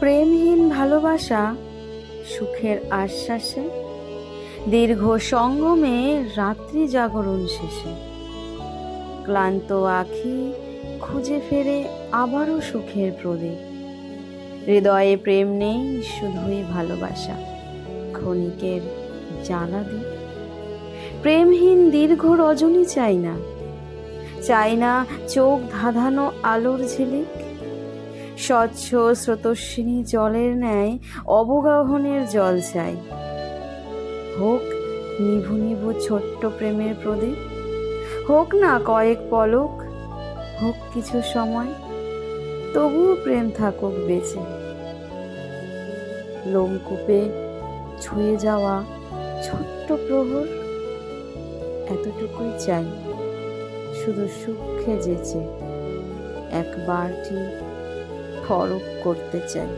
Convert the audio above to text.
প্রেমহীন ভালোবাসা সুখের আশ্বাসে, দীর্ঘ সঙ্গমে রাত্রি জাগরণ শেষে, ক্লান্ত আখি খুঁজে ফেরে আবারও সুখের প্রদীপ। হৃদয়ে প্রেম নেই, শুধুই ভালোবাসা, ক্ষণিকের জ্বালা দ্বীপ। প্রেমহীন দীর্ঘ রজনী চাই না, চাই না চোখ ধাঁধানো আলোর ঝিলিক। স্বচ্ছ স্রোতস্বিনী জলের ন্যায় অবগাহনের জল চাই। হোক নিভু নিভু ছোট্ট প্রেমের প্রদীপ, হোক না কয়েক পলক, হোক কিছু সময়, তবুও প্রেম থাকুক বেঁচে। লোমকূপে ছুঁয়ে যাওয়া ছোট্ট প্রহর, এতটুকুই চাই, শুধু সুখে যেচে একবারটি পরখ করতে চাই।